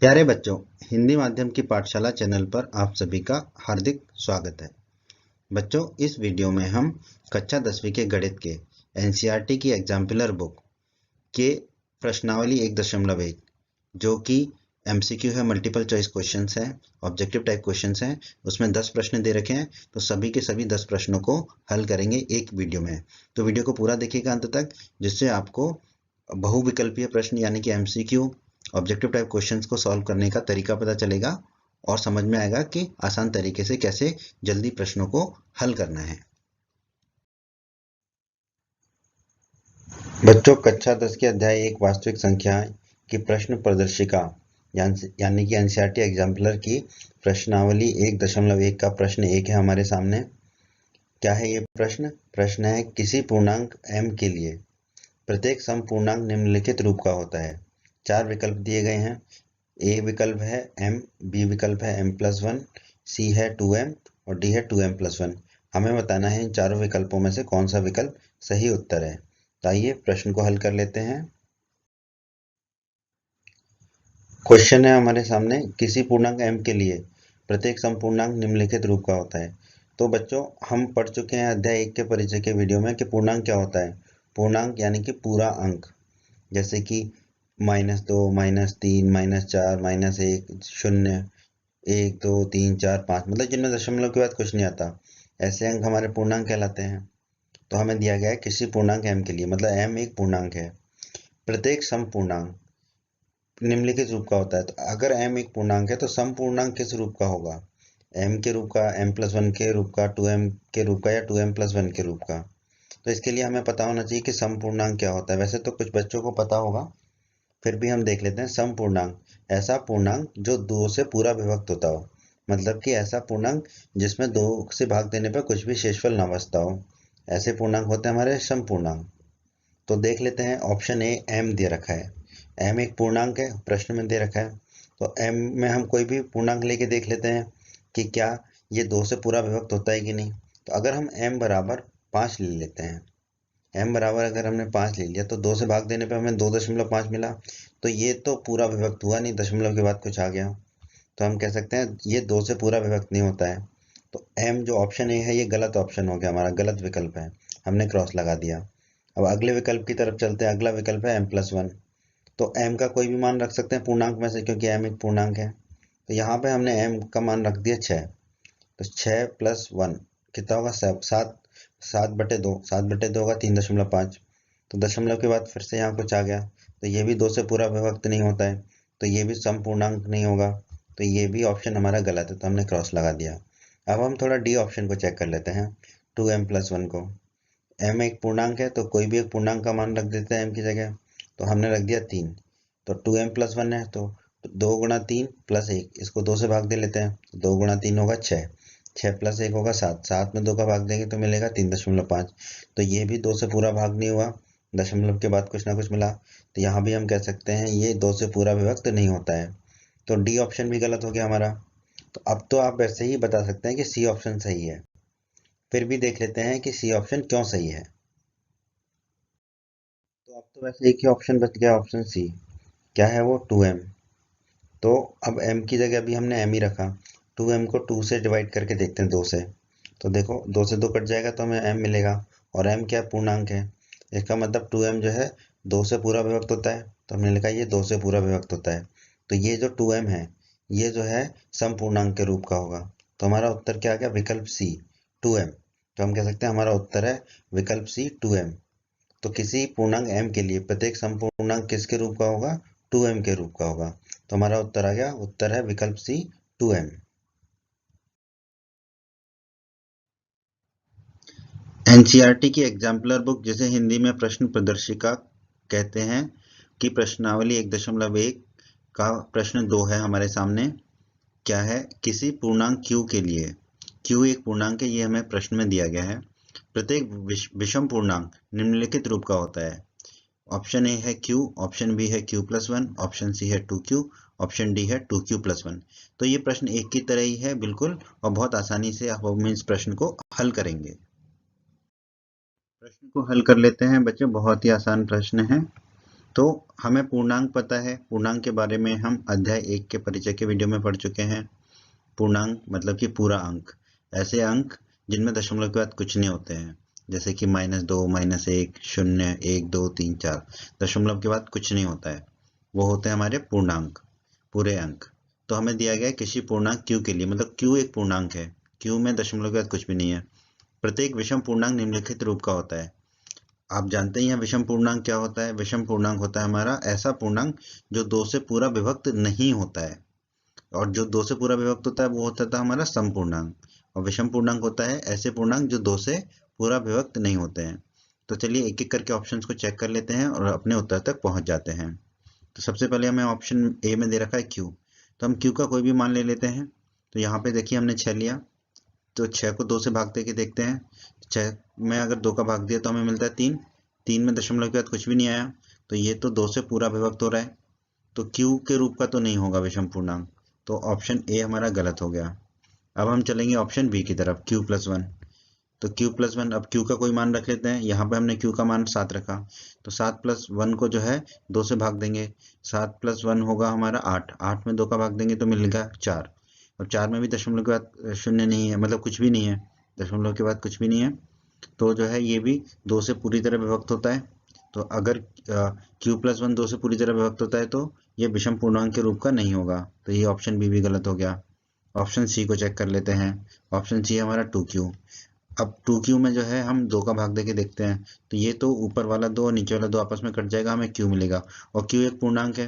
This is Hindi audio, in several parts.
प्यारे बच्चों, हिंदी माध्यम की पाठशाला चैनल पर आप सभी का हार्दिक स्वागत है। बच्चों, इस वीडियो में हम कक्षा 10वीं के गणित के एनसीईआरटी की एग्जाम्पलर बुक के प्रश्नावली 1.1 जो कि एमसीक्यू है, मल्टीपल चॉइस क्वेश्चंस हैं, ऑब्जेक्टिव टाइप क्वेश्चंस हैं, उसमें 10 प्रश्न दे रखे हैं। तो सभी के सभी 10 प्रश्नों को हल करेंगे एक वीडियो में। तो वीडियो को पूरा देखिएगा अंत तक, जिससे आपको बहुविकल्पीय प्रश्न यानी कि एमसीक्यू, ऑब्जेक्टिव टाइप क्वेश्चंस को सॉल्व करने का तरीका पता चलेगा और समझ में आएगा कि आसान तरीके से कैसे जल्दी प्रश्नों को हल करना है। बच्चों, कक्षा 10 के अध्याय 1 वास्तविक संख्या की प्रश्न प्रदर्शिका यानी कि एनसीईआरटी एग्जाम्पलर की प्रश्नावली 1.1 का प्रश्न 1 है हमारे सामने। क्या है ये प्रश्न? प्रश्न है, किसी पूर्णांक m के लिए प्रत्येक समपूर्णांक निम्नलिखित रूप का होता है। 4 विकल्प दिए गए हैं। ए विकल्प है m, बी विकल्प है m+1, सी है 2m और डी है 2m+1। हमें बताना है इन चारों विकल्पों में से कौन सा विकल्प सही उत्तर है। तो आइए प्रश्न को हल कर लेते हैं। क्वेश्चन है हमारे सामने, किसी पूर्णांक m के लिए प्रत्येक समपूर्णांक निम्नलिखित रूप का होता है। तो बच्चों, हम पढ़ चुके हैं अध्याय 1 के परिचय के वीडियो में कि पूर्णांक क्या होता है। पूर्णांक यानी कि पूरा अंक, जैसे कि -2, -3, -4, -1, 0, 1, 2, 3, 4, 5, मतलब जिनमें दशमलव के बाद कुछ नहीं आता, ऐसे अंक हमारे पूर्णांक कहलाते हैं। तो हमें दिया गया है किसी पूर्णांक m के लिए, मतलब m एक पूर्णांक है, प्रत्येक समपूर्णांक निम्नलिखित रूप का होता है। तो अगर m एक पूर्णांक है तो समपूर्णांक किस रूप का होगा? m के रूप का, m+1 के रूप का, 2m के रूप का या 2m+1 के रूप का। तो इसके लिए हमें पता होना चाहिए कि समपूर्णांक क्या होता है। वैसे तो कुछ बच्चों को पता होगा, फिर भी हम देख लेते हैं। समपूर्णांक ऐसा पूर्णांक जो 2 से पूरा विभक्त होता हो, मतलब कि ऐसा पूर्णांक जिसमें 2 से भाग देने पर कुछ भी शेषफल न बचता हो, ऐसे पूर्णांक होते हैं हमारे समपूर्णांक। तो देख लेते हैं, ऑप्शन ए m दे रखा है। m एक पूर्णांक है, प्रश्न में दे रखा है। तो m में हम कोई भी पूर्णांक लेके देख लेते हैं कि क्या ये 2 से पूरा विभक्त होता है कि नहीं। तो अगर हम m बराबर 5 ले लेते हैं, m बराबर अगर हमने 5 ले लिया तो 2 से भाग देने पे हमें 2.5 मिला। तो ये तो पूरा विभक्त हुआ नहीं, दशमलव के बाद कुछ आ गया। तो हम कह सकते हैं ये 2 से पूरा विभक्त नहीं होता है। तो m जो ऑप्शन ए है ये गलत ऑप्शन हो गया, हमारा गलत विकल्प है, हमने क्रॉस लगा दिया। अब अगले विकल्प की तरफ चलते हैं। अगला विकल्प है m+1। तो m का कोई भी मान रख सकते हैं पूर्णांक में से, क्योंकि m एक पूर्णांक है। तो यहाँ पे हमने m का मान रख दिया 6। तो 6+1 कितना होगा? 7। 7/2, 7/2 होगा 3.5। तो दशमलव के बाद फिर से यहाँ कुछ आ गया, तो ये भी 2 से पूरा विभक्त नहीं होता है, तो ये भी समपूर्णांक नहीं होगा। तो ये भी ऑप्शन हमारा गलत है, तो हमने क्रॉस लगा दिया। अब हम थोड़ा डी ऑप्शन को चेक कर लेते हैं, 2m+1 को। m एक पूर्णांक है तो कोई भी एक पूर्णांक का मान रख देते हैं m की जगह। तो हमने रख दिया 3। तो 2m+1 है तो 2 गुणा 3 प्लस 1, इसको 2 से भाग दे लेते हैं। 2 गुणा 3 होगा 6, 6 प्लस 1 होगा 7, 7 में 2 का भाग देंगे तो मिलेगा 3.5। तो ये भी 2 से पूरा भाग नहीं हुआ, दशमलव के बाद कुछ ना कुछ मिला। तो यहाँ भी हम कह सकते हैं ये 2 से पूरा विभक्त नहीं होता है। तो डी ऑप्शन भी गलत हो गया हमारा। तो अब तो आप वैसे ही बता सकते हैं कि सी ऑप्शन सही है। फिर भी देख लेते हैं कि सी ऑप्शन क्यों सही है। तो अब तो वैसे एक ही ऑप्शन बच गया, ऑप्शन सी। क्या है वो? 2m। तो अब m की जगह अभी हमने m ही रखा। 2m को 2 से डिवाइड करके देखते हैं, 2 से। तो देखो 2 से 2 कट जाएगा तो हमें m मिलेगा, और m क्या पूर्णांक है। इसका मतलब 2m जो है 2 से पूरा विभक्त होता है, तो हमने लिखा ये 2 से पूरा विभक्त होता है। तो ये जो 2m है ये जो है समपूर्णांक के रूप का होगा। तो हमारा उत्तर क्या आ गया? विकल्प सी, 2m। तो हम कह सकते हैं हमारा उत्तर है विकल्प सी, 2m। तो किसी पूर्णांक m के लिए प्रत्येक समपूर्णांक किसके रूप का होगा? 2m के रूप का होगा। तो हमारा उत्तर आ गया, उत्तर है विकल्प सी, 2m। एनसीईआरटी की एग्जाम्पलर बुक, जिसे हिंदी में प्रश्न प्रदर्शिका कहते हैं, की प्रश्नावली 1.1 का प्रश्न 2 है हमारे सामने। क्या है? किसी पूर्णांक q के लिए, q एक पूर्णांक है, ये हमें प्रश्न में दिया गया है, प्रत्येक विषम पूर्णांक निम्नलिखित रूप का होता है। ऑप्शन ए है q, ऑप्शन बी है q+1, ऑप्शन सी है 2q, ऑप्शन डी है 2q+1। तो ये प्रश्न एक की तरह ही है बिल्कुल, और बहुत आसानी से हम इस प्रश्न को हल करेंगे। प्रश्न को हल कर लेते हैं बच्चों, बहुत ही आसान प्रश्न है। तो हमें पूर्णांक पता है, पूर्णांक के बारे में हम अध्याय 1 के परिचय के वीडियो में पढ़ चुके हैं। पूर्णांक मतलब कि पूरा अंक, ऐसे अंक जिनमें दशमलव के बाद कुछ नहीं होते हैं, जैसे कि -2, -1, 0, 1, 2, 3, 4, दशमलव के बाद कुछ नहीं होता है, वो होते हैं हमारे पूर्णांक, पूरे अंक। तो हमें दिया गया है किसी पूर्णांक q के लिए, मतलब q एक पूर्णांक है, q में दशमलव के बाद कुछ भी नहीं है। प्रत्येक विषम पूर्णांक निम्नलिखित रूप का होता है। आप जानते ही हैं विषम पूर्णांक क्या होता है। विषम पूर्णांक होता है हमारा ऐसा पूर्णांक जो 2 से पूरा विभक्त नहीं होता है, और जो 2 से पूरा विभक्त होता है वो होता था हमारा सम पूर्णांक, और विषम पूर्णांक होता है ऐसे पूर्णांक जो 2 से पूरा विभक्त नहीं होते हैं। तो चलिए एक एक करके ऑप्शंस को चेक कर लेते हैं और अपने उत्तर तक पहुंच जाते हैं। तो सबसे पहले हमें ऑप्शन ए में दे रखा है q, तो हम q का कोई भी मान ले लेते हैं। तो यहाँ पे देखिए हमने 6 लिया, तो 6 को 2 से भाग दे के देखते हैं। 6 में अगर 2 का भाग दिया तो हमें मिलता है 3, 3 में दशमलव के बाद कुछ भी नहीं आया, तो ये तो 2 से पूरा विभक्त हो रहा है, तो q के रूप का तो नहीं होगा विषम पूर्णांक, तो ऑप्शन ए हमारा गलत हो गया। अब हम चलेंगे ऑप्शन बी की तरफ, q+1। तो q+1, अब q का कोई मान रख लेते हैं। यहाँ पे हमने q का मान 7 रखा, तो 7+1 को जो है 2 से भाग देंगे, 7+1 होगा हमारा 8, 8 में 2 का भाग देंगे तो मिलेगा 4। अब 4 में भी दशमलव के बाद शून्य नहीं है, मतलब कुछ भी नहीं है, दशमलव के बाद कुछ भी नहीं है, तो जो है ये भी 2 से पूरी तरह विभक्त होता है। तो अगर q+1 2 से पूरी तरह विभक्त होता है तो ये विषम पूर्णांक के रूप का नहीं होगा, तो ये ऑप्शन बी भी गलत हो गया। ऑप्शन सी को चेक कर लेते हैं। ऑप्शन सी हमारा 2q। अब 2q में जो है हम 2 का भाग देके देखते हैं, तो ये तो ऊपर वाला 2 और नीचे वाला 2 आपस में कट जाएगा, हमें q मिलेगा, और q एक पूर्णांक है,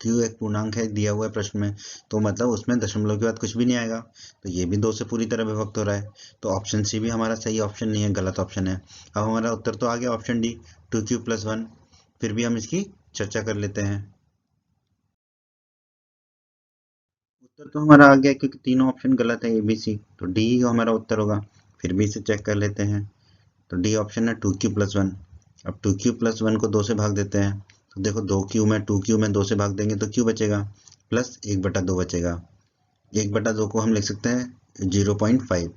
q एक पूर्णांक है दिया हुआ है प्रश्न में, तो मतलब उसमें दशमलव के बाद कुछ भी नहीं आएगा, तो ये भी 2 से पूरी तरह विभक्त हो रहा है, तो ऑप्शन सी भी हमारा सही ऑप्शन नहीं है, गलत ऑप्शन है। अब हमारा उत्तर तो आ गया ऑप्शन डी, 2q+1। फिर भी हम इसकी चर्चा कर लेते हैं। उत्तर तो हमारा आ गया क्योंकि तीनों ऑप्शन गलत है, ए बी सी, तो डी ही हमारा उत्तर होगा। फिर भी इसे चेक कर लेते हैं। तो डी ऑप्शन है 2q+1। अब 2q+1 को 2 से भाग देते हैं, तो देखो 2q में 2 से भाग देंगे तो q बचेगा, प्लस 1/2 बचेगा। 1/2 को हम लिख सकते हैं 0.5,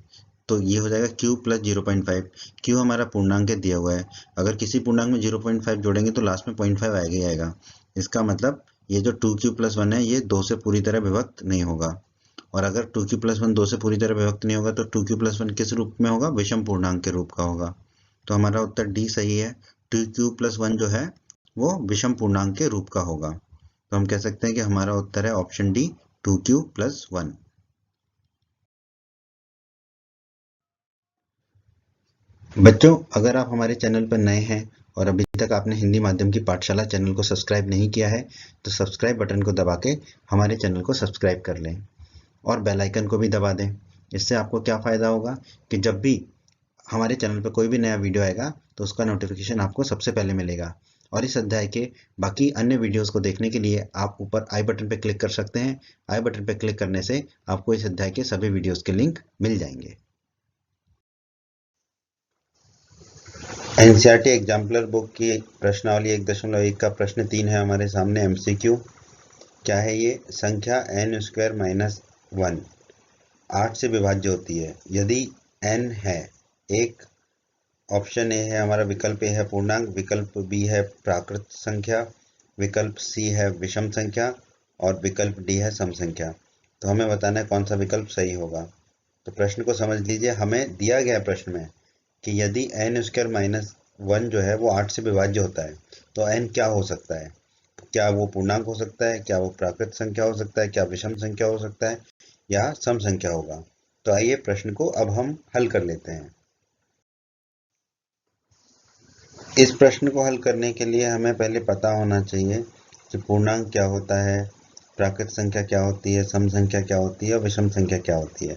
तो ये हो जाएगा q प्लस 0.5। q हमारा पूर्णांक दिया हुआ है, अगर किसी पूर्णांक में 0.5 जोड़ेंगे तो लास्ट में 0.5 आएगा ही आएगा। इसका मतलब ये जो 2q+1 है ये 2 से पूरी तरह विभक्त नहीं होगा, और अगर 2q+1 2 से पूरी तरह विभक्त नहीं होगा तो 2q+1 किस रूप में होगा, विषम पूर्णांक के रूप का होगा। तो हमारा उत्तर डी सही है, 2q+1 जो है वो विषम पूर्णांक के रूप का होगा। तो हम कह सकते हैं कि हमारा उत्तर है ऑप्शन डी, 2q+1। बच्चों, अगर आप हमारे चैनल पर नए हैं और अभी तक आपने हिंदी माध्यम की पाठशाला चैनल को सब्सक्राइब नहीं किया है, तो सब्सक्राइब बटन को दबा के हमारे चैनल को सब्सक्राइब कर लें और बेल आइकन को भी दबा दें। इससे आपको क्या फ़ायदा होगा कि जब भी हमारे चैनल पर कोई भी नया वीडियो आएगा तो उसका नोटिफिकेशन आपको सबसे पहले मिलेगा। और इस अध्याय के बाकी अन्य वीडियोस को देखने के लिए आप ऊपर आई बटन पर क्लिक कर सकते हैं। आई बटन पर क्लिक करने से आपको इस अध्याय के सभी वीडियोस के लिंक मिल जाएंगे। एनसीईआरटी एग्जाम्पलर बुक की प्रश्नावली 1.1 का प्रश्न 3 है हमारे सामने, एमसीक्यू। क्या है ये? संख्या n² - 1 8 से विभाज्य होती है यदि n है। एक ऑप्शन ए है हमारा, विकल्प ए है पूर्णांक, विकल्प बी है प्राकृत संख्या, विकल्प सी है विषम संख्या, और विकल्प डी है सम संख्या। तो हमें बताना है कौन सा विकल्प सही होगा। तो प्रश्न को समझ लीजिए, हमें दिया गया है प्रश्न में कि यदि n² - 1 जो है वो 8 से विभाज्य होता है तो n क्या हो सकता है? क्या वो पूर्णांक हो सकता है, क्या वो प्राकृत संख्या हो सकता है, क्या विषम संख्या हो सकता है, या सम संख्या होगा? तो आइए प्रश्न को अब हम हल कर लेते हैं। इस प्रश्न को हल करने के लिए हमें पहले पता होना चाहिए कि पूर्णांक क्या होता है, प्राकृत संख्या क्या होती है, सम संख्या क्या होती है और विषम संख्या क्या होती है।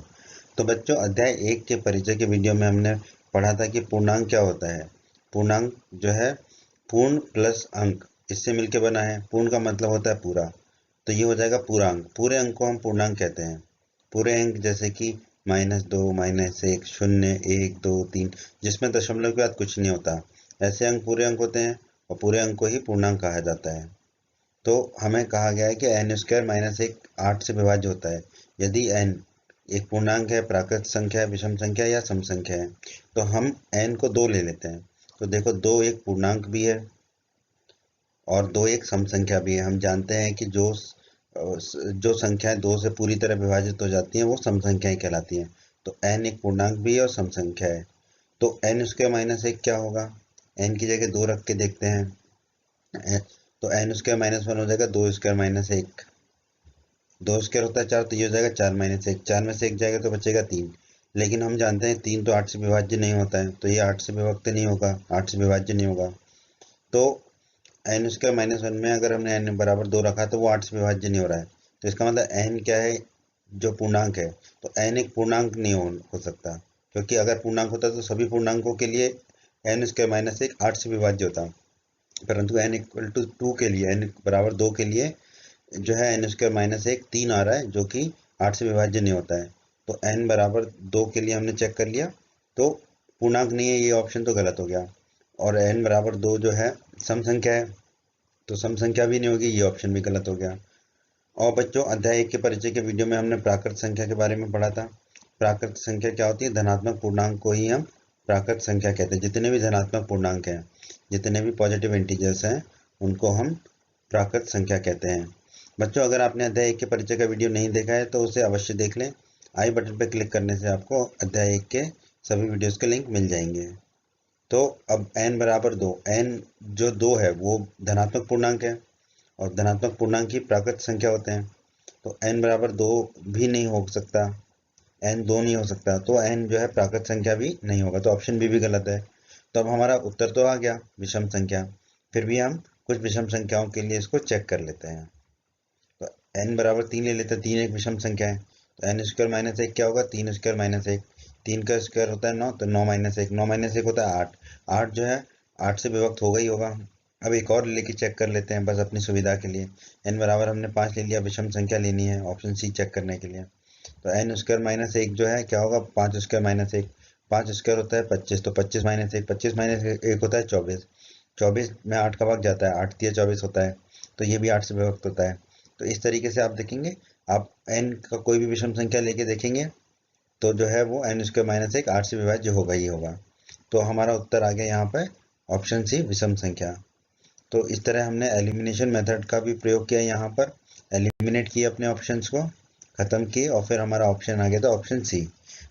तो बच्चों, अध्याय 1 के परिचय के वीडियो में हमने पढ़ा था कि पूर्णांक क्या होता है। पूर्णांक जो है पूर्ण प्लस अंक, इससे मिलके बना है। पूर्ण का मतलब होता है पूरा, तो ये हो जाएगा पूरा अंक। पूरे अंक को हम पूर्णांक कहते हैं। पूरे अंक जैसे कि -2, -1, 0, 1, 2, 3, जिसमें दशमलव के बाद कुछ नहीं होता, ऐसे अंक पूरे अंक होते हैं, और पूरे अंक को ही पूर्णांक कहा जाता है। तो हमें कहा गया है कि n² - 1 8 से विभाज्य होता है यदि n एक पूर्णांक है, प्राकृत संख्या है, विषम संख्या या सम संख्या है। तो हम n को 2 ले लेते हैं। तो देखो 2 एक पूर्णांक भी है और 2 एक सम संख्या भी है। हम जानते हैं कि जो संख्याएं 2 से पूरी तरह विभाजित हो जाती हैं वो सम संख्याएं कहलाती हैं। तो n एक पूर्णांक भी है और सम संख्या है। तो n स्क्वायर माइनस 1 क्या होगा? n की जगह 2 रख के देखते हैं। तो n स्क्वायर माइनस 1 हो जाएगा 2 स्क्वायर माइनस 1। 2 स्क्वायर होता है 4, तो ये हो जाएगा 4 माइनस 1। 4 में से 1 जाएगा तो बचेगा 3। लेकिन हम जानते हैं 3 तो 8 से विभाज्य नहीं होता है, तो ये 8 से विभक्त नहीं होगा, 8 से विभाज्य नहीं होगा। तो n स्क्वायर माइनस 1 में अगर हमने n बराबर 2 रखा तो वो 8 से विभाज्य नहीं हो रहा है। तो इसका मतलब n क्या है? जो पूर्णांक है। तो n एक पूर्णांक नहीं हो सकता, क्योंकि अगर पूर्णांक होता तो सभी पूर्णांकों के लिए n स्क्वायर माइनस 1 8 से विभाज्य होता। परंतु n इक्वल टू 2 के लिए, n बराबर 2 के लिए जो है n स्क्वायर माइनस 1 3 आ रहा है, जो कि 8 से विभाज्य नहीं होता है। तो n बराबर 2 के लिए हमने चेक कर लिया, तो पूर्णांक नहीं है, ये ऑप्शन तो गलत हो गया। और n बराबर 2 जो है सम संख्या है, तो सम संख्या भी नहीं होगी, ये ऑप्शन भी गलत हो गया। और बच्चों, अध्याय 1 के परिचय के वीडियो में हमने प्राकृत संख्या के बारे में पढ़ा था। प्राकृत संख्या क्या होती है? धनात्मक पूर्णांक को ही हम प्राकृत संख्या कहते हैं। जितने भी धनात्मक पूर्णांक हैं, जितने भी पॉजिटिव इंटीजर्स हैं, उनको हम प्राकृत संख्या कहते हैं। बच्चों, अगर आपने अध्याय 1 के परिचय का वीडियो नहीं देखा है तो उसे अवश्य देख लें। आई बटन पर क्लिक करने से आपको अध्याय 1 के सभी वीडियोस के लिंक मिल जाएंगे। तो अब n बराबर 2, n जो 2 है वो धनात्मक पूर्णांक है, और धनात्मक पूर्णांक ही प्राकृत संख्या होते हैं। तो n बराबर 2 भी नहीं हो सकता, n 2 नहीं हो सकता, तो n जो है प्राकृत संख्या भी नहीं होगा, तो ऑप्शन बी भी गलत है। तो अब हमारा उत्तर तो आ गया विषम संख्या। फिर भी हम कुछ विषम संख्याओं के लिए इसको चेक कर लेते हैं। तो n बराबर 3 ले लेते हैं, 3 एक विषम संख्या है। तो n स्क्वायर माइनस 1 क्या होगा? 3 स्क्वायर माइनस 1। 3 का स्क्वायर होता है 9, तो 9 माइनस 1, 9 माइनस 1 होता है 8। 8 जो है 8 से विभक्त होगा ही होगा। अब एक और लेके चेक कर लेते हैं, बस अपनी सुविधा के लिए। n बराबर हमने 5 ले लिया, विषम संख्या लेनी है ऑप्शन सी चेक करने के लिए। तो n स्क्वायर माइनस 1 जो है क्या होगा? 5 स्क्वायर माइनस 1। 5 स्क्वायर होता है 25, तो 25 माइनस 1, 25 माइनस 1 होता है 24। 24 में 8 का भाग जाता है, 8 तिया 24 होता है, तो ये भी 8 से विभक्त होता है। तो इस तरीके से आप देखेंगे, आप n का कोई भी विषम संख्या लेके देखेंगे तो जो है वो n स्क्वायर माइनस 1 8 से विभाज्य होगा ही होगा। तो हमारा उत्तर आ गया यहाँ पर ऑप्शन सी विषम संख्या। तो इस तरह हमने एलिमिनेशन मेथड का भी प्रयोग किया, यहाँ पर एलिमिनेट किए अपने ऑप्शंस को, खत्म किए, और फिर हमारा ऑप्शन आ गया था ऑप्शन सी।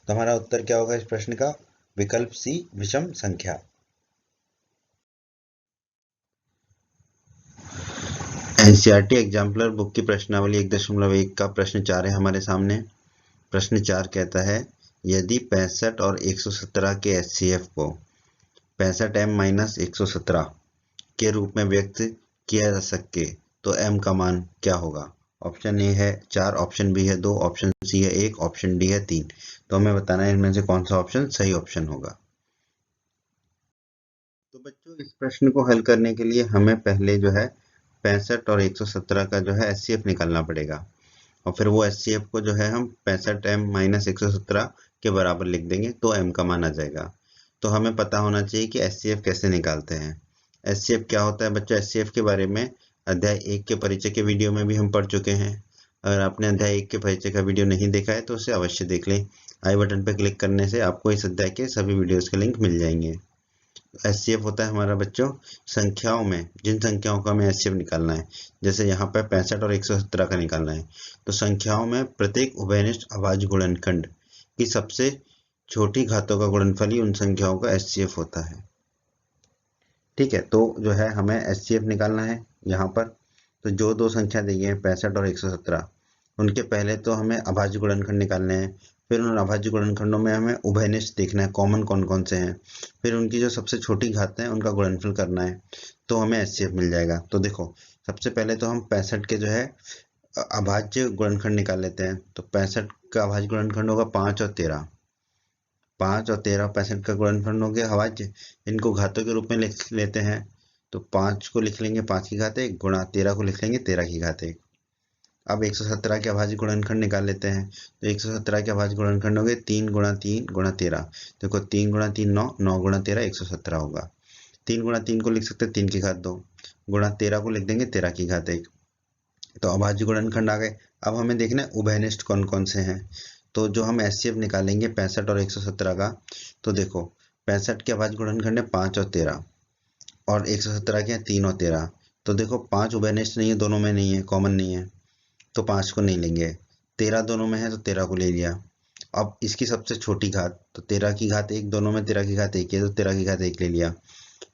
तो हमारा उत्तर क्या होगा इस प्रश्न का? विकल्प सी विषम संख्या। एनसीईआरटी एग्जाम्पलर बुक की प्रश्नावली 1.1 का प्रश्न 4 है हमारे सामने। प्रश्न 4 कहता है, यदि 65 और 117 के एचसीएफ को 65m माइनस 117 के रूप में व्यक्त किया जा सके तो m का मान क्या होगा? ऑप्शन ए है 4, ऑप्शन बी है 2, ऑप्शन सी है 1, ऑप्शन डी है 3। तो हमें बताना है इनमें से कौन सा ऑप्शन सही ऑप्शन होगा। तो बच्चों, इस प्रश्न को हल करने के लिए हमें पहले जो है 65 और 117 का जो है एचसीएफ निकालना पड़ेगा, और फिर वो एचसीएफ को जो है हम 65m माइनस 117 के बराबर लिख देंगे, तो m का मान आ जाएगा। तो हमें पता होना चाहिए कि एचसीएफ कैसे निकालते हैं। एचसीएफ क्या होता है बच्चों? एचसीएफ के बारे में अध्याय 1 के परिचय के वीडियो में भी हम पढ़ चुके हैं। अगर आपने अध्याय 1 के परिचय का वीडियो नहीं देखा है तो उसे अवश्य देख लें। आई बटन पर क्लिक करने से आपको इस अध्याय के सभी वीडियोस के लिंक मिल जाएंगे। एचसीएफ होता है हमारा बच्चों संख्याओं में, जिन संख्याओं का हमें एचसीएफ निकालना है, जैसे यहाँ पर 65 और 117 का निकालना है, तो संख्याओं में प्रत्येक उभयनिष्ठ अभाज्य गुणनखंड की सबसे छोटी घातों का गुणनफल ही उन संख्याओं का एचसीएफ होता है। ठीक है, तो जो है हमें एचसीएफ निकालना है यहाँ पर। तो जो दो संख्या दी है 65 और 117, उनके पहले तो हमें अभाज्य गुणनखंड निकालने हैं, फिर उन अभाज्य गुणनखंडों में हमें उभयनिष्ठ देखना है कॉमन कौन कौन से हैं, फिर उनकी जो सबसे छोटी घात है उनका गुणनफल करना है, तो हमें एचसीएफ मिल जाएगा। तो देखो, सबसे पहले तो हम 65 के जो है अभाज्य गुणनखंड निकाल लेते हैं। तो 65 का अभाज्य गुणनखंड होगा 5 और 13। 5 और 13 65 का गुणनफल हो गया अभाज्य, इनको घातों के रूप में लिख लेते हैं। तो 5 को लिख लेंगे 5 की घात 1 गुणा 13 को लिख लेंगे 13 की घात 1। अब 117 के अभाज्य गुणनखंड निकाल लेते हैं। तो 117 के अभाज्य गुणनखंड हो गए 3 गुणा 3 गुणा 13। देखो 3 गुणा 3 9, 9 गुणा 13 117 होगा। 3 गुणा 3 को लिख सकते हैं 3 की घात 2, गुणा 13 को लिख देंगे 13 की घात 1। तो अभाज्य गुणनखंड आ गए। अब हमें देखना है उभयनिष्ठ कौन कौन से हैं। तो जो हम एचसीएफ निकालेंगे 65 और 117 का, तो देखो 65 के अभाज्य गुणनखंड है 5 और 13, और 117 के हैं 3 और 13। तो देखो 5 उभयनिष्ठ नहीं है, दोनों में नहीं है, कॉमन नहीं है, तो 5 को नहीं लेंगे। 13 दोनों में है तो 13 को ले लिया। अब इसकी सबसे छोटी घात, तो 13 की घात 1, दोनों में 13 की घात 1 है तो 13 की घात 1 ले लिया।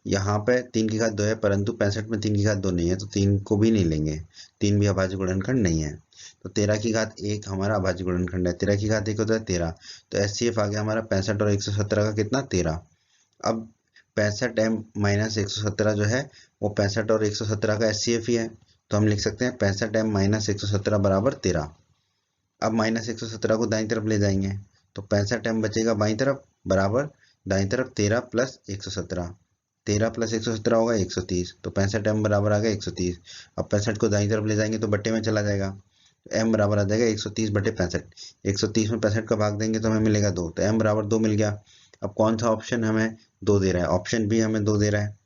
यहाँ पे 3 की घात 2 है, परंतु 65 में 3 की घात 2 नहीं है तो 3 को भी नहीं लेंगे, 3 भी अभाज्य गुणनखंड नहीं है। तो 13 की घात 1 हमारा अभाज्य गुणनखंड है, 13 की घात 1 होता है 13, तो एचसीएफ आ गया हमारा 65 और 117 का कितना, 13। अब 65m माइनस 117 जो है वो 65 और 117 का एचसीएफ ही है, तो हम लिख सकते हैं 65m माइनस 117 बराबर 13। अब माइनस 117 को दाईं तरफ ले जाएंगे तो 65m बचेगा बाईं तरफ, बराबर दाईं तरफ 13 प्लस 117, 13 प्लस 117 होगा 130, तो 65m बराबर आ गया 130। अब 65 को दाईं तरफ ले जाएंगे तो बट्टे में चला जाएगा, तो m बराबर आ जाएगा 130 बटे 65। 130 में 65 का भाग देंगे तो हमें मिलेगा 2, तो m बराबर 2 मिल गया। अब कौन सा ऑप्शन हमें 2 दे रहा है, ऑप्शन बी हमें 2 दे रहा है,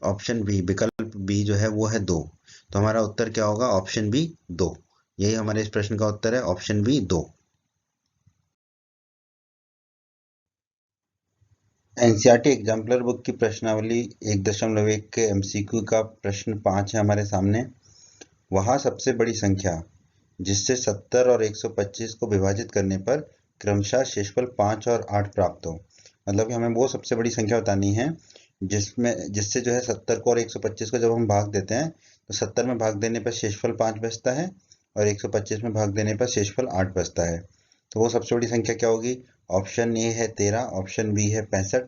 ऑप्शन बी विकल्प बी जो है वो है 2। तो हमारा उत्तर क्या होगा, ऑप्शन बी 2। यही हमारे इस प्रश्न का उत्तर है, option B 2। NCERT exemplar book की प्रश्नावली 1.1 के एमसीक्यू का प्रश्न 5 है हमारे सामने। वहाँ सबसे बड़ी संख्या जिससे 70 और 125 को विभाजित करने पर क्रमशः शेषफल 5 और 8 प्राप्त हो। मतलब कि हमें वो सबसे बड़ी संख्या बतानी है जिससे जो है 70 को और 125 को जब हम भाग देते हैं तो 70 में भाग देने पर शेषफल 5 बचता है और 125 में भाग देने पर शेषफल 8 बचता है। तो वो सबसे बड़ी संख्या क्या होगी, ऑप्शन ए है 13, ऑप्शन बी है 65,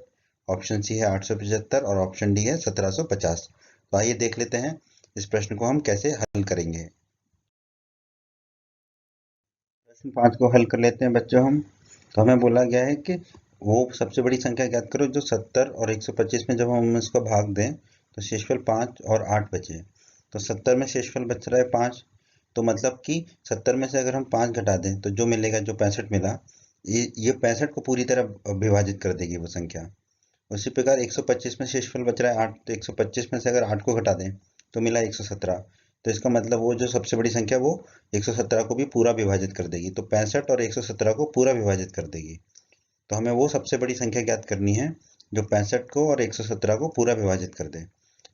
ऑप्शन सी है 875 और ऑप्शन डी है 1750। तो आइए देख लेते हैं इस प्रश्न को हम कैसे हल करेंगे। प्रश्न 5 को हल कर लेते हैं बच्चों हम। तो हमें बोला गया है कि वो सबसे बड़ी संख्या ज्ञात करो जो 70 और 125 में जब हम इसको भाग दें तो शेषफल 5 और 8 बचे। तो 70 में शेषफल बच रहा है 5, तो मतलब कि 70 में से अगर हम 5 घटा दें तो जो मिलेगा, जो 65 मिला, ये 65 को पूरी तरह विभाजित कर देगी वो संख्या। उसी प्रकार 125 में शेषफल बच रहा है 8, तो 125 में से अगर 8 को घटा दें तो मिला 117। तो इसका मतलब वो जो सबसे बड़ी संख्या वो 117 को भी पूरा विभाजित कर देगी, तो 65 और 117 को पूरा विभाजित कर देगी। तो हमें वो सबसे बड़ी संख्या ज्ञात करनी है जो 65 को और 117 को पूरा विभाजित कर दे।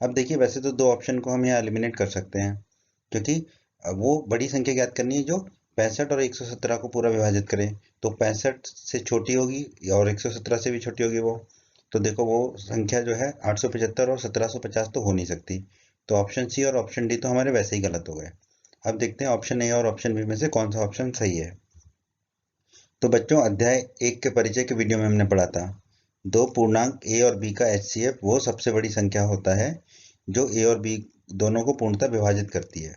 अब देखिए, वैसे तो दो ऑप्शन को हम यहाँ एलिमिनेट कर सकते हैं, क्योंकि वो बड़ी संख्या ज्ञात करनी है जो 65 और 117 को पूरा विभाजित करे, तो 65 से छोटी होगी और 117 से भी छोटी होगी वो। तो देखो वो संख्या जो है 875 और 1750 तो हो नहीं सकती, तो ऑप्शन सी और ऑप्शन डी तो हमारे वैसे ही गलत हो गए। अब देखते हैं ऑप्शन ए और ऑप्शन बी में से कौन सा ऑप्शन सही है। तो बच्चों, अध्याय 1 के परिचय के वीडियो में हमने पढ़ा था, दो पूर्णांक ए और बी का एचसीएफ वो सबसे बड़ी संख्या होता है जो ए और बी दोनों को पूर्णतः विभाजित करती है।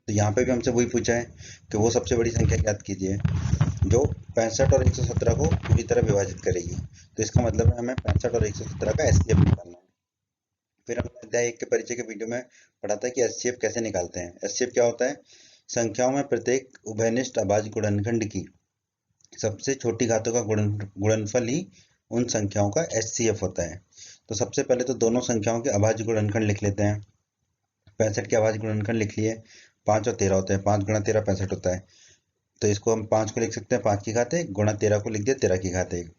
तो यहाँ पे भी हमसे वही पूछा है कि वो सबसे बड़ी संख्या ज्ञात कीजिए जो 65 और 117 को पूरी तरह विभाजित करेगी। तो इसका मतलब है हमें 65 और 117 का एचसीएफ निकालना है। फिर हमने अध्याय 1 के परिचय के वीडियो में पढ़ा था कि एचसीएफ कैसे निकालते हैं। एचसीएफ क्या होता है, संख्याओं में प्रत्येक उभयनिष्ठ अभाज्य गुणनखंड की सबसे छोटी घातों का गुणनफल ही उन संख्याओं का एचसीएफ होता है। तो सबसे पहले तो दोनों संख्याओं के अभाज्य गुणनखंड लिख लेते हैं। 65 के अभाज्य गुणनखंड लिख लिए, 5 और 13 होते हैं, 5 गुणा 13 65 होता है। तो इसको हम 5 को लिख सकते हैं 5 की घात 1 गुणा 13 को लिख दिया 13 की घात 1।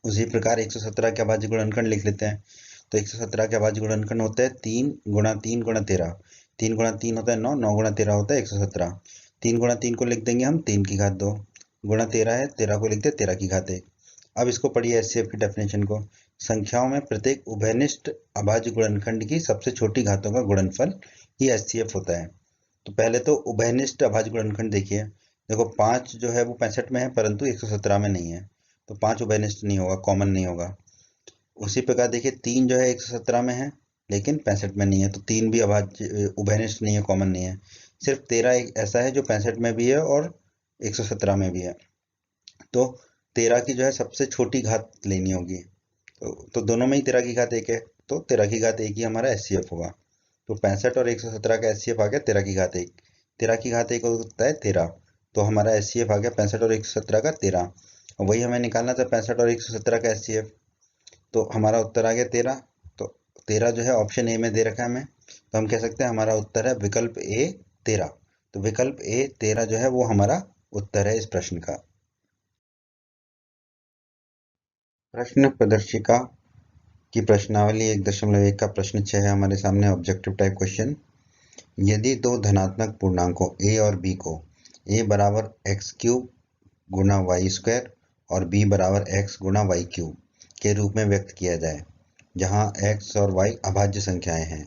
उसी प्रकार 117 के अभाज्य गुणनखंड लिख लेते हैं। तो 117 के अभाज्य गुणनखंड होते हैं 3 गुणा 13, 3 गुणा 3 होता है 9, 9 गुणा 13 होता है 117। 3 गुणा 3 को लिख देंगे हम 3 की घात 2, गुणा 13 है 13 को लिख दे 13 की घात 1। अब इसको पढ़िए एचसीएफ की डेफिनेशन को, संख्याओं में प्रत्येक उभयनिष्ठ अभाज्य गुणनखंड की सबसे छोटी घातों का गुणनफल ही एचसीएफ होता है। तो पहले तो उभयनिष्ठ अभाज्य गुणनखंड देखिए, देखो 5 जो है वो 65 में है परंतु 117 में नहीं है, तो 5 उभयनिष्ठ नहीं होगा, कॉमन नहीं होगा। उसी प्रकार देखिए 3 जो है 117 में है लेकिन 65 में नहीं है, तो 3 भी अभाज्य उभयनिष्ठ नहीं है, कॉमन नहीं है। सिर्फ 13 एक ऐसा है जो 65 में भी है और 117 में भी है। तो 13 की जो है सबसे छोटी घात लेनी होगी, तो दोनों में ही 13 की घात 1 है, तो 13 की घात 1 ही हमारा एचसीएफ होगा। तो 65 और 117 का एचसीएफ आ गया 13 की घात 1, 13 की घात 1 होता है 13, तो हमारा एचसीएफ आ गया 65 और 117 का 13। वही हमें निकालना था 65 और 117 का एचसीएफ, तो हमारा उत्तर आ गया 13। तो 13 जो है ऑप्शन ए में दे रखा है हमें, तो हम कह सकते हैं हमारा उत्तर है विकल्प ए 13। तो विकल्प ए 13 जो है वो हमारा उत्तर है इस प्रश्न का। प्रश्न प्रदर्शिका की प्रश्नावली 1.1 का प्रश्न 6 है हमारे सामने, ऑब्जेक्टिव टाइप क्वेश्चन। यदि दो धनात्मक पूर्णांकों a और b को a बराबर x³ गुणा वाई स्क्वायर और b बराबर x गुणा वाई क्यूब के रूप में व्यक्त किया जाए, जहां x और y अभाज्य संख्याएं हैं,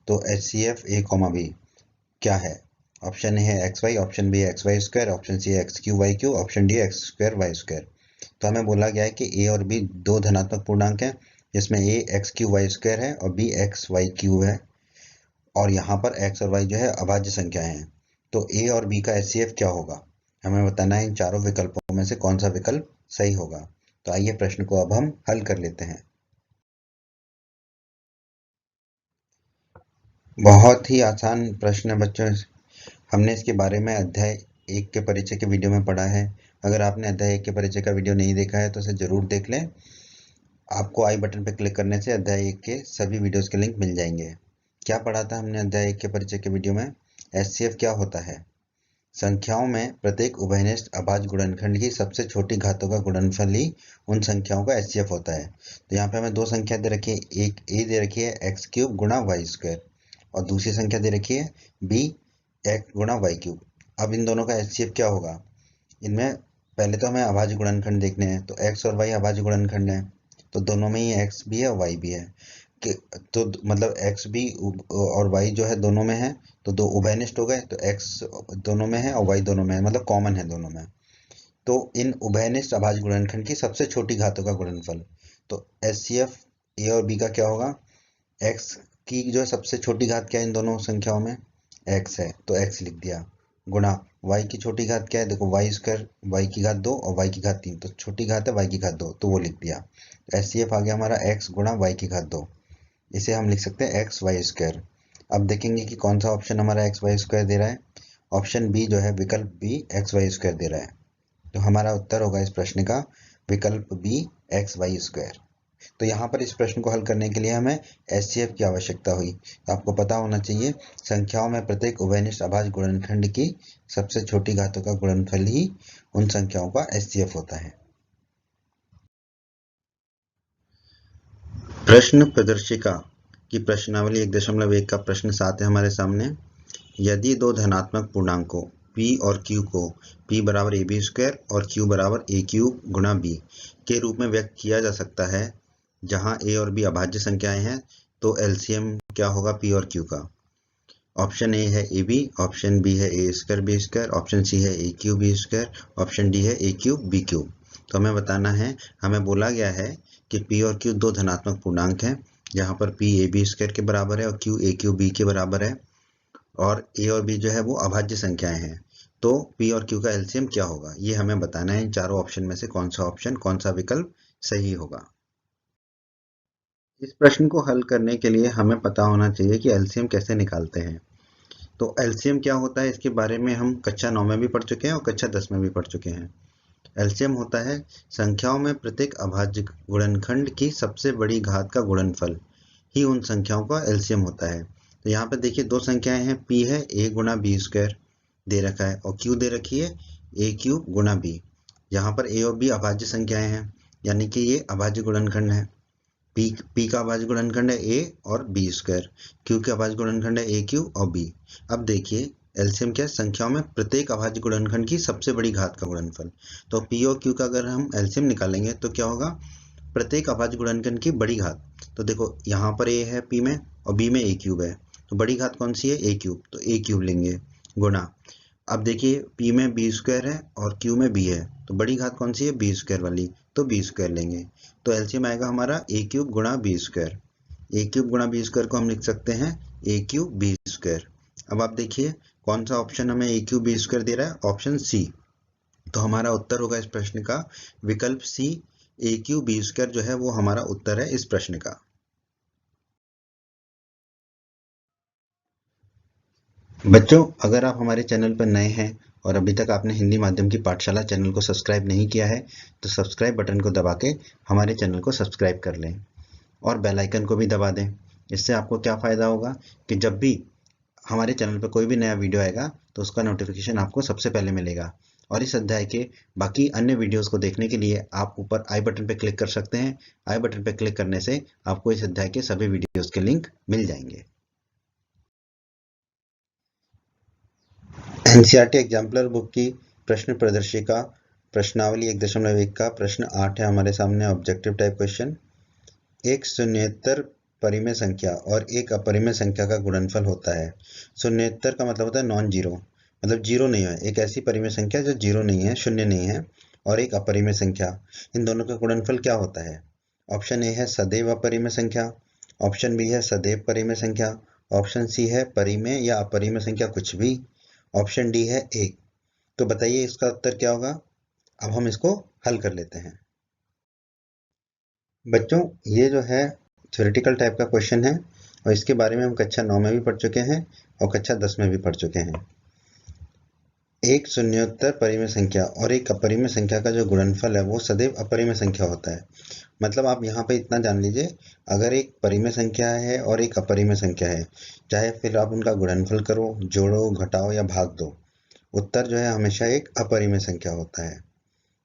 तो HCF a, b क्या है? ऑप्शन ए है xy, ऑप्शन बी है xy स्क्वायर, ऑप्शन सी है x³ y cube, option D है x स्क्वायर y स्क्वायर। तो हमें बोला गया है कि a और b दो धनात्मक पूर्णांक हैं, जिसमें a x³ y स्क्वायर है और b x y क्यूब है, और यहाँ पर x और y जो है अभाज्य संख्याएं हैं। तो a और b का HCF क्या होगा? हमें बताना है इन चारों विकल्पों में से कौन सा विकल्प सही होगा। तो आइए प्रश्न को अब हम हल कर लेते हैं। बहुत ही आसान प्रश्न है बच्चों, हमने इसके बारे में अध्याय 1 के परिचय के वीडियो में पढ़ा है। अगर आपने अध्याय 1 के परिचय का वीडियो नहीं देखा है तो इसे जरूर देख लें। आपको आई बटन पर क्लिक करने से अध्याय 1 के सभी वीडियोस के लिंक मिल जाएंगे। क्या पढ़ा था हमने अध्याय 1 के परिचय के वीडियो में? HCF क्या होता है? संख्याओं में प्रत्येक उभयनिष्ठ अभाज्य गुणनखंड की सबसे छोटी घातों का गुणनफल ही उन संख्याओं का HCF होता है। तो यहाँ पे हमें दो संख्या दे रखी है, एक a दे रखी है x³ गुणा वाई स्क्वायर और दूसरी संख्या दे रखी है b x गुणा वाई क्यूब। अब इन दोनों का HCF क्या होगा? इनमें पहले तो हमें अभाज्य गुणनखंड देखने हैं, तो x और y अभाज्य गुणनखंड है, तो दोनों में ही x भी है और y भी है कि तो मतलब x भी और y जो है दोनों में है, तो दो उभयनिष्ठ हो गए, तो x दोनों में है और y दोनों में है, मतलब कॉमन है दोनों में। तो इन उभयनिष्ठ अभाज्य गुणनखंड की सबसे छोटी घातों का गुणनफल, तो HCF a और b का क्या होगा? x की जो सबसे छोटी घात क्या है इन दोनों संख्याओं में? x है, तो x लिख दिया, गुणा y की छोटी घात क्या है? देखो वाई स्क्वायर, y की घात 2 और y की घात 3, तो छोटी घात है y की घात 2, तो वो लिख दिया। तो HCF आ गया हमारा x गुणा y की घात 2, इसे हम लिख सकते हैं एक्स वाई स्क्वायर। अब देखेंगे कि कौन सा ऑप्शन हमारा एक्स वाई स्क्वायर दे रहा है। ऑप्शन बी जो है विकल्प बी एक्स वाई स्क्वायर दे रहा है, तो हमारा उत्तर होगा इस प्रश्न का विकल्प बी एक्स वाई स्क्वायर। तो यहाँ पर इस प्रश्न को हल करने के लिए हमें HCF की आवश्यकता हुई। तो आपको पता होना चाहिए संख्याओं में प्रत्येक उभयनिष्ठ अभाज्य गुणनखंड की सबसे छोटी घातों का गुणनफल ही उन संख्याओं का HCF होता है। प्रश्न प्रदर्शिका की प्रश्नावली 1.1 का प्रश्न 7 है हमारे सामने। यदि दो धनात्मक पूर्णांकों p और q को p बराबर ab स्क्वायर और q बराबर a क्यूब गुणा b के रूप में व्यक्त किया जा सकता है, जहां a और b अभाज्य संख्याएं हैं, तो LCM क्या होगा p और q का? ऑप्शन ए है ab, ऑप्शन बी है a square b square, option C है a cube b square, option D है a क्यूब b क्यूब। तो हमें बताना है, हमें बोला गया है कि p और q दो धनात्मक पूर्णांक हैं, जहां पर p ab स्क्वायर के बराबर है और q a क्यूब b के बराबर है, और a और b जो है वो अभाज्य संख्याएं हैं। तो p और q का एलसीएम क्या होगा, ये हमें बताना है। इन चारों ऑप्शन में से कौन सा ऑप्शन, कौन सा विकल्प सही होगा। इस प्रश्न को हल करने के लिए हमें पता होना चाहिए कि एलसीएम कैसे निकालते हैं। तो एलसीएम क्या होता है, इसके बारे में हम कक्षा 9 में भी पढ़ चुके हैं और कक्षा 10 में भी पढ़ चुके हैं। एलसीएम होता है संख्याओं में प्रत्येक अभाज्य गुणनखंड की सबसे बड़ी घात का गुणनफल ही उन संख्याओं का एलसीएम होता है। तो यहाँ पे देखिए दो संख्याएं हैं, p है a गुणा बी स्क्वायर दे रखा है और q दे रखी है a क्यूब गुणा b। यहाँ पर a और b अभाज्य संख्याएं हैं, यानी कि ये अभाज्य गुणनखंड है। p का अभाज्य गुणनखंड है a और b स्क्वायर, q का अभाज्य गुणनखंड है a क्यूब और b। अब देखिए एलसीएम क्या है, संख्याओं में प्रत्येक अभाज्य गुणनखंड की सबसे बड़ी घात का गुणनफल। तो p और q का अगर हम एलसीएम निकालेंगे तो क्या होगा, प्रत्येक अभाज्य गुणनखंड की बड़ी घात। तो देखो यहाँ पर a है p में और b में a क्यूब है, तो बड़ी घात कौन सी है, a क्यूब, तो a क्यूब लेंगे, गुणा। अब देखिए p में b स्क्वायर है और q में b है, तो बड़ी घात कौन सी है, b स्क्वायर वाली, तो b स्क्वायर लेंगे। तो एलसीएम आएगा हमारा a क्यूब गुणा b स्क्वायर। a क्यूब गुणा b स्क्वायर को हम लिख सकते हैं a क्यूब b स्क्वायर। अब आप देखिए कौन सा ऑप्शन हमें a क्यूब b स्क्वायर दे रहा है, ऑप्शन सी। तो हमारा उत्तर होगा इस प्रश्न का विकल्प सी, a क्यूब b स्क्वायर जो है वो हमारा उत्तर है इस प्रश्न का। बच्चों, अगर आप हमारे चैनल पर नए हैं और अभी तक आपने हिंदी माध्यम की पाठशाला चैनल को सब्सक्राइब नहीं किया है, तो सब्सक्राइब बटन को दबा के हमारे चैनल को सब्सक्राइब कर लें और बेल आइकन को भी दबा दें। इससे आपको क्या फ़ायदा होगा कि जब भी हमारे चैनल पर कोई भी नया वीडियो आएगा तो उसका नोटिफिकेशन आपको सबसे पहले मिलेगा। और इस अध्याय के बाकी अन्य वीडियोस को देखने के लिए आप ऊपर आई बटन पर क्लिक कर सकते हैं। आई बटन पर क्लिक करने से आपको इस अध्याय के सभी वीडियोस के लिंक मिल जाएंगे। एनसीईआरटी एग्जाम्पलर बुक की प्रश्न प्रदर्शिका प्रश्नावली 1.1 का प्रश्न 8 है हमारे सामने। Objective type question. एक शून्येतर परिमेय संख्या और एक अपरिमेय संख्या का गुणनफल होता है। शून्येतर का मतलब होता है नॉन जीरो, मतलब जीरो नहीं है। एक ऐसी परिमेय संख्या जो जीरो नहीं है, शून्य नहीं है, और एक अपरिमेय संख्या, इन दोनों का गुणनफल क्या होता है? ऑप्शन ए है सदैव अपरिमेय संख्या, ऑप्शन बी है सदैव परिमेय संख्या, ऑप्शन सी है परिमेय या अपरिमेय संख्या कुछ भी, ऑप्शन डी है एक। तो बताइए इसका उत्तर क्या होगा। अब हम इसको हल कर लेते हैं। बच्चों, ये जो है थ्योरेटिकल टाइप का क्वेश्चन है और इसके बारे में हम कक्षा 9 में भी पढ़ चुके हैं और कक्षा 10 में भी पढ़ चुके हैं। एक शून्योत्तर परिमेय संख्या और एक अपरिमेय संख्या का जो गुणनफल है वो सदैव अपरिमेय संख्या होता है। मतलब आप यहाँ पे इतना जान लीजिए, अगर एक परिमेय संख्या है और एक अपरिमेय संख्या है, चाहे फिर आप उनका गुणनफल करो, जोड़ो, घटाओ या भाग दो, उत्तर जो है हमेशा एक अपरिमेय संख्या होता है।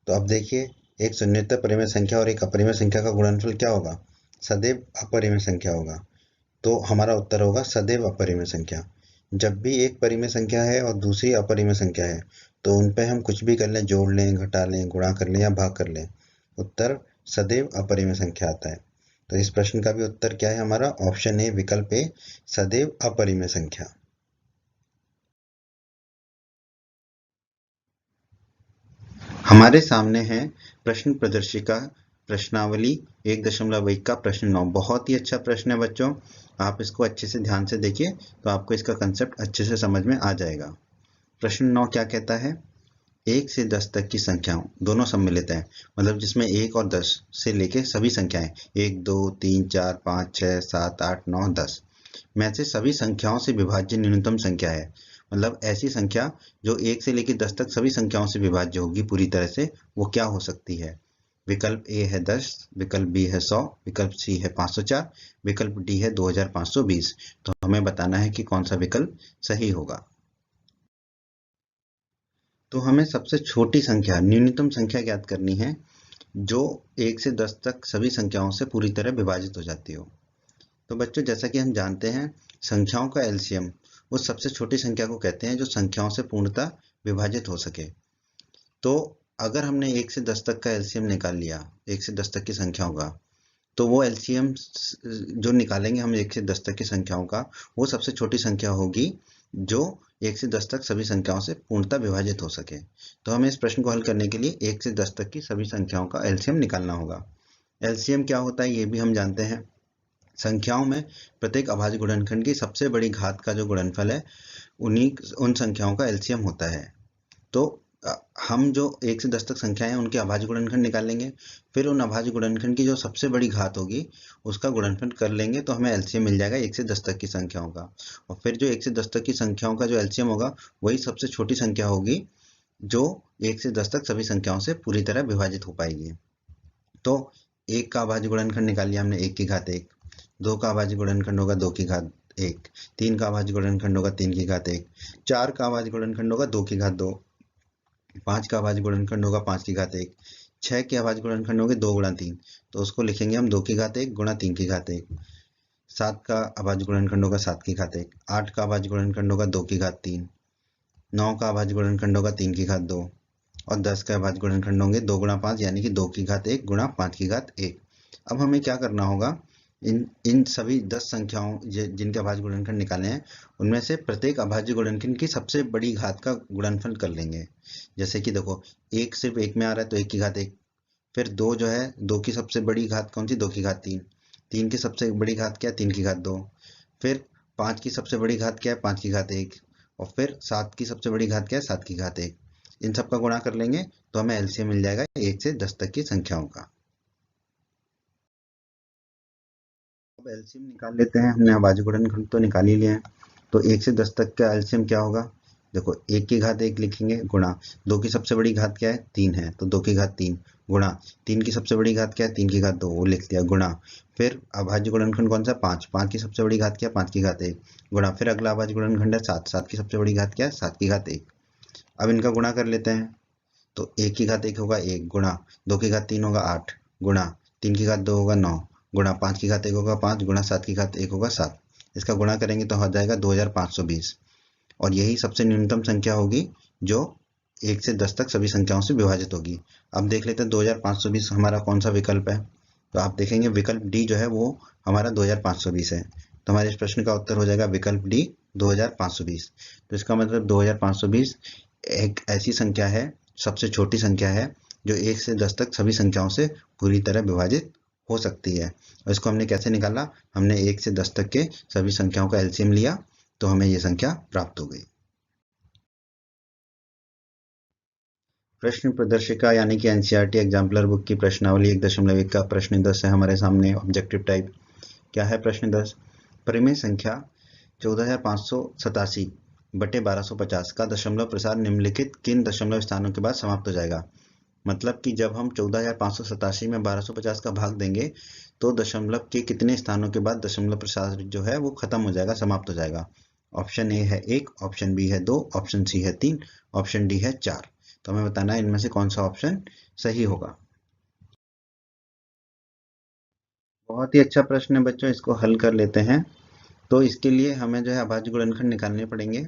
तो अब देखिए, एक शून्येतर परिमेय संख्या और एक अपरिमेय संख्या का गुणनफल क्या होगा? सदैव अपरिमेय संख्या होगा। तो हमारा उत्तर होगा सदैव अपरिमेय संख्या। जब भी एक परिमेय संख्या है और दूसरी अपरिमेय संख्या है तो उन पे हम कुछ भी कर लें, जोड़ लें, घटा लें, गुणा कर लें या भाग कर लें, उत्तर सदैव अपरिमेय संख्या आता है। तो इस प्रश्न का भी उत्तर क्या है हमारा? ऑप्शन ए, विकल्प ए, सदैव अपरिमेय संख्या। हमारे सामने है प्रश्न प्रदर्शिका प्रश्नावली 1.1 का प्रश्न 9। बहुत ही अच्छा प्रश्न है बच्चों, आप इसको अच्छे से ध्यान से देखिए तो आपको इसका कंसेप्ट अच्छे से समझ में आ जाएगा। प्रश्न 9 क्या कहता है? 1 से 10 तक की संख्याओं, दोनों सम्मिलित है, मतलब जिसमें 1 और 10 से लेके सभी संख्याएं 1, 2, 3, 4, 5, 6, 7, 8, 9, 10 में से सभी संख्याओं से विभाज्य न्यूनतम संख्या है। मतलब ऐसी संख्या जो 1 से लेकर 10 तक सभी संख्याओं से विभाज्य होगी पूरी तरह से, वो क्या हो सकती है? विकल्प ए है 10, विकल्प बी है 100, विकल्प सी है 504, विकल्प डी है 2520। तो हमें बताना है कि कौन सा विकल्प सही होगा। तो हमें सबसे छोटी संख्या, न्यूनतम संख्या ज्ञात करनी है जो 1 से 10 तक सभी संख्याओं से पूरी तरह विभाजित हो जाती हो। तो बच्चों, जैसा कि हम जानते हैं, संख्याओं का एलसीएम उस सबसे छोटी संख्या को कहते हैं जो संख्याओं से पूर्णतः विभाजित हो सके। तो अगर हमने 1 से 10 तक का एलसीएम निकाल लिया, 1 से 10 तक की संख्याओं का, तो वो एलसीएम जो निकालेंगे हम 1 से 10 तक की संख्याओं का, वो सबसे छोटी संख्या होगी जो 1 से 10 तक सभी संख्याओं से पूर्णतः विभाजित हो सके। तो हमें इस प्रश्न को हल करने के लिए 1 से 10 तक की सभी संख्याओं का एलसीएम निकालना होगा। एलसीएम क्या होता है ये भी हम जानते हैं। संख्याओं में प्रत्येक अभाज्य गुणनखंड की सबसे बड़ी घात का जो गुणनफल है उन संख्याओं का एलसीएम होता है। तो हम जो 1 से 10 तक संख्याएं हैं उनके अभाज्य गुणनखंड निकाल लेंगे, फिर उन अभाज्य गुणनखंड की जो सबसे बड़ी घात होगी उसका गुणनफल कर लेंगे, तो हमें एलसीएम मिल जाएगा 1 से 10 तक की संख्याओं का। और फिर जो 1 से 10 तक की संख्याओं का जो एलसीएम होगा वही सबसे छोटी संख्या होगी जो 1 से 10 तक सभी संख्याओं से पूरी तरह विभाजित हो पाएगी। तो 1 का अभाज्य गुणनखंड निकाल लिया हमने, 1 की घात 1, 2 का अभाज्य गुणनखंड होगा 2 की घात 1, 3 का अभाज्य गुणनखंड होगा 3 की घात 1, 4 का अभाज्य गुणनखंड होगा 2 की घात 2, 5 का अभाज्य गुणनखंड होगा 5 की घात 1, 6 के अभाज्य गुणनखंड होंगे 2 गुणा 3, तो उसको लिखेंगे हम 2 की घात 1 गुणा 3 की घात 1, 7 का अभाज्य गुणनखंड होगा 7 की घात 1, 8 का अभाज्य गुणनखंड होगा 2 की घात 3, 9 का अभाज्य गुणनखंड होगा 3 की घात 2 और 10 का अभाज्य गुणनखंड होंगे 2 गुणा 5 यानी कि 2 की घात 1 गुणा 5 की घात 1। अब हमें क्या करना होगा, इन सभी 10 संख्याओं जिनके अभाज्य गुणनखंड निकाले हैं उनमें से प्रत्येक अभाज्य गुणनखंड की सबसे बड़ी घात का गुणनफल कर लेंगे। जैसे कि देखो, 1 सिर्फ 1 में आ रहा है तो 1 की घात 1, फिर 2 जो है 2 की सबसे बड़ी घात कौन सी? 2 की घात 3, 3 की सबसे बड़ी घात क्या है? 3 की घात 2, फिर 5 की सबसे बड़ी घात क्या है? 5 की घात 1, और फिर 7 की सबसे बड़ी घात क्या है? 7 की घात 1। इन सब का गुणा कर लेंगे तो हमें एलसीएम मिल जाएगा 1 से 10 तक की संख्याओं का। अब एलसीएम निकाल लेते हैं। हमने अभाज्य गुणनखंड तो निकाल ही लिए हैं, तो 1 से 10 तक का एलसीएम क्या होगा? देखो, 1 की घात 1 लिखेंगे गुणा 2 की सबसे बड़ी घात क्या है? 3 है, तो 2 की घात 3 गुणा 3 की सबसे बड़ी घात क्या है? 3 की घात 2, वो लिख दिया गुणा, फिर अभाज्य गुणनखंड कौन सा? 5, 5 की सबसे बड़ी घात क्या है? 5 की घात 1 गुणा, फिर अगला अभाज्य गुणनखंड है 7, 7 की सबसे बड़ी घात क्या है? 7 की घात 1। अब इनका गुणा कर लेते हैं, तो 1 की घात 1 होगा 1 गुणा 2 की घात 3 होगा 8 गुणा 3 की घात 2 होगा 9 गुणा 5 की घात 1 होगा 5 गुणा 7 की घात 1 होगा 7। इसका गुणा करेंगे तो हो जाएगा 2520। और यही सबसे न्यूनतम संख्या होगी जो 1 से 10 तक सभी संख्याओं से विभाजित होगी। अब देख लेते हैं 2520 हमारा कौन सा विकल्प है। तो आप देखेंगे विकल्प डी जो है वो हमारा 2520 है। तो हमारे इस प्रश्न का उत्तर हो जाएगा विकल्प डी 2520। तो इसका मतलब 2520 एक ऐसी संख्या है, सबसे छोटी संख्या है जो 1 से 10 तक सभी संख्याओं से पूरी तरह विभाजित हो सकती है। और इसको हमने कैसे निकाला, हमने 1 से 10 तक के सभी संख्याओं का एलसीएम लिया तो हमें ये संख्या प्राप्त हो गई। प्रश्न प्रदर्शिका यानी कि एनसीईआरटी एग्जाम्पलर बुक की प्रश्नावली 1.1 का प्रश्न 10 है हमारे सामने, ऑब्जेक्टिव टाइप। क्या है प्रश्न 10? परिमेय संख्या 14587 बटे 1250 का दशमलव प्रसार निम्नलिखित किन दशमलव स्थानों के बाद समाप्त हो जाएगा। मतलब कि जब हम 14587 में 1250 का भाग देंगे तो दशमलव के कितने स्थानों के बाद दशमलव प्रसार जो है वो खत्म हो जाएगा, समाप्त हो जाएगा। ऑप्शन ए है 1, ऑप्शन बी है 2, ऑप्शन सी है 3, ऑप्शन डी है 4। तो हमें बताना है इनमें से कौन सा ऑप्शन सही होगा। बहुत ही अच्छा प्रश्न है बच्चों, इसको हल कर लेते हैं। तो इसके लिए हमें जो है अभाज्य गुणनखंड निकालने पड़ेंगे।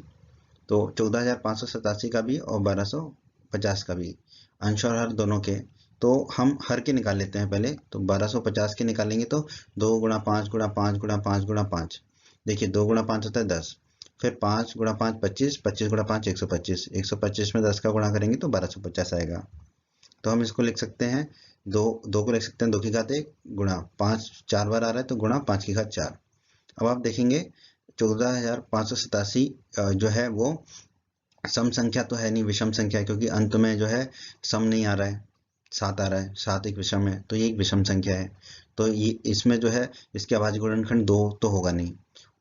तो 14587 का भी और 1250 का भी, अंश और हर दोनों के। तो हम हर के निकाल लेते हैं पहले। तो 1250 के निकालेंगे तो 2 गुणा 5 गुणा 5 गुणा 5 गुणा 5। देखिए 2 गुणा 5 होता है 10, फिर 5 गुणा 5 25, 25 गुणा 5 125, 125 में 10 का गुणा करेंगे तो 1250 आएगा। तो हम इसको लिख सकते हैं, दो को लिख सकते हैं 2 की घात 1 गुणा 5 4 बार आ रहा है तो गुणा 5 की घात 4। अब आप देखेंगे 14587 जो है वो सम संख्या तो है नहीं, विषम संख्या है, क्योंकि अंत में जो है सम नहीं आ रहा है, 7 आ रहा है, 7 एक विषम है तो ये एक विषम संख्या है। तो ये इसमें जो है इसके अभाज्य गुणनखंड 2 तो होगा नहीं,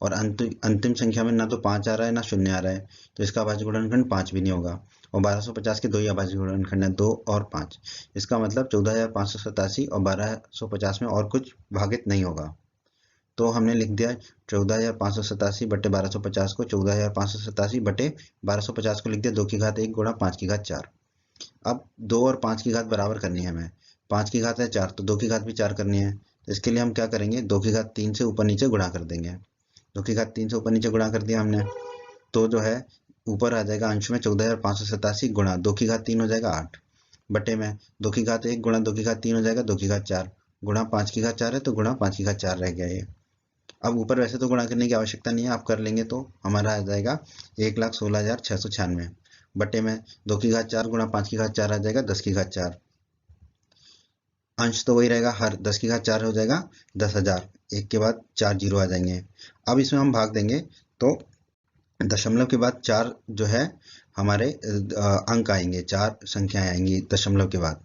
और अंतिम संख्या में ना तो 5 आ रहा है ना 0 आ रहा है, तो इसका अभाज्य गुणनखंड 5 भी नहीं होगा। और 1250 के दो ही अभाज्य गुणनखंड है, 2 और 5। इसका मतलब 14587 और 1250 में और कुछ भागित नहीं होगा। तो हमने लिख दिया 14587 बटे 1250 को 14587 बटे 1250 को लिख दिया 2 की घात 1 गुणा 5 की घात 4। अब 2 और 5 की घात बराबर करनी है हमें। 5 की घात है 4 तो 2 की घात भी 4 करनी है। तो इसके लिए हम क्या करेंगे, 2 की घात 3 से ऊपर नीचे गुणा कर देंगे। 2 की घात 3 से ऊपर नीचे गुणा कर दिया हमने, तो जो है ऊपर आ जाएगा अंश में 14587 गुणा 2 की घात 3 हो जाएगा 8, बटे में 2 की घात 1 गुणा 2 की घात 3 हो जाएगा 2 की घात 4 गुणा 5 की घात 4 है तो गुणा 5 की घात 4 रह गया ये। अब ऊपर वैसे तो गुणा करने की आवश्यकता नहीं है, आप कर लेंगे तो हमारा आ जाएगा 1,16,696 बटे में 2 की घात 4 गुणा 5 की घात 4 आ जाएगा 10 की घात 4। अंश तो वही रहेगा, हर 10 की घात 4 हो जाएगा 10,000, एक के बाद 4 जीरो आ जाएंगे। अब इसमें हम भाग देंगे तो दशमलव के बाद 4 जो है हमारे अंक आएंगे, 4 संख्याएं आएंगी दशमलव के बाद,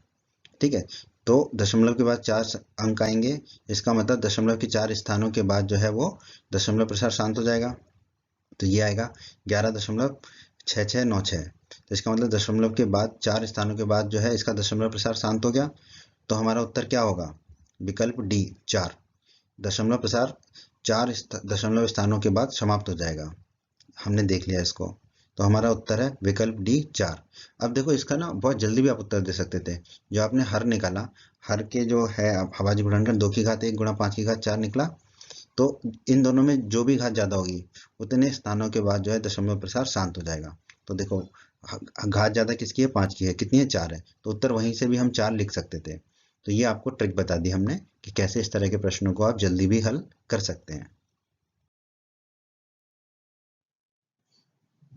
ठीक है। तो दशमलव के बाद 4 अंक आएंगे, इसका मतलब दशमलव के 4 स्थानों के बाद जो है वो दशमलव प्रसार शांत हो जाएगा। तो ये आएगा 11.6696। तो इसका मतलब दशमलव के बाद 4 स्थानों के बाद जो है इसका दशमलव प्रसार शांत हो गया। तो हमारा उत्तर क्या होगा, विकल्प डी 4, दशमलव प्रसार 4 दशमलव स्थानों के बाद समाप्त हो जाएगा। हमने देख लिया इसको, तो हमारा उत्तर है विकल्प डी 4। अब देखो इसका ना बहुत जल्दी भी आप उत्तर दे सकते थे। जो आपने हर निकाला, हर के जो है अभाज्य गुणनखंड 2 की घात 1 गुणा 5 की घात 4 निकला, तो इन दोनों में जो भी घात ज्यादा होगी उतने स्थानों के बाद जो है दशमलव प्रसार शांत हो जाएगा। तो देखो घात ज्यादा किसकी है, 5 की है, कितनी है 4 है, तो उत्तर वहीं से भी हम 4 लिख सकते थे। तो ये आपको ट्रिक बता दी हमने कि कैसे इस तरह के प्रश्नों को आप जल्दी भी हल कर सकते हैं।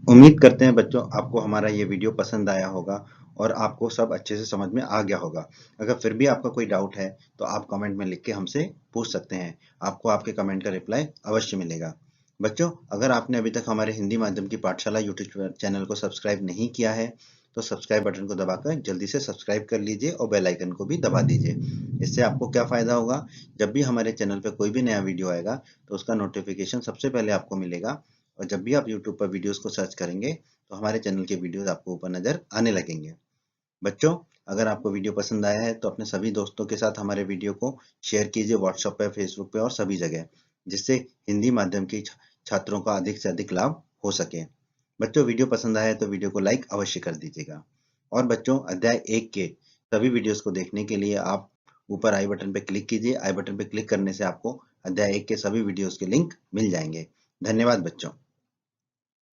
उम्मीद करते हैं बच्चों आपको हमारा ये वीडियो पसंद आया होगा और आपको सब अच्छे से समझ में आ गया होगा। अगर फिर भी आपका कोई डाउट है तो आप कमेंट में लिख के हमसे पूछ सकते हैं, आपको आपके कमेंट का रिप्लाई अवश्य मिलेगा। बच्चों अगर आपने अभी तक हमारे हिंदी माध्यम की पाठशाला यूट्यूब चैनल को सब्सक्राइब नहीं किया है तो सब्सक्राइब बटन को दबाकर जल्दी से सब्सक्राइब कर लीजिए और बेल आइकन को भी दबा दीजिए। इससे आपको क्या फायदा होगा, जब भी हमारे चैनल पर कोई भी नया वीडियो आएगा तो उसका नोटिफिकेशन सबसे पहले आपको मिलेगा, और जब भी आप YouTube पर वीडियोस को सर्च करेंगे तो हमारे चैनल के वीडियोस आपको ऊपर नजर आने लगेंगे। बच्चों अगर आपको वीडियो पसंद आया है तो अपने सभी दोस्तों के साथ हमारे वीडियो को शेयर कीजिए व्हाट्सएप पे, फेसबुक पे और सभी जगह, जिससे हिंदी माध्यम के छात्रों का अधिक से अधिक लाभ हो सके। बच्चों वीडियो पसंद आया है तो वीडियो को लाइक अवश्य कर दीजिएगा और बच्चों अध्याय 1 के सभी वीडियोस को देखने के लिए आप ऊपर आई बटन पर क्लिक कीजिए। आई बटन पर क्लिक करने से आपको अध्याय 1 के सभी वीडियोस के लिंक मिल जाएंगे। धन्यवाद बच्चों।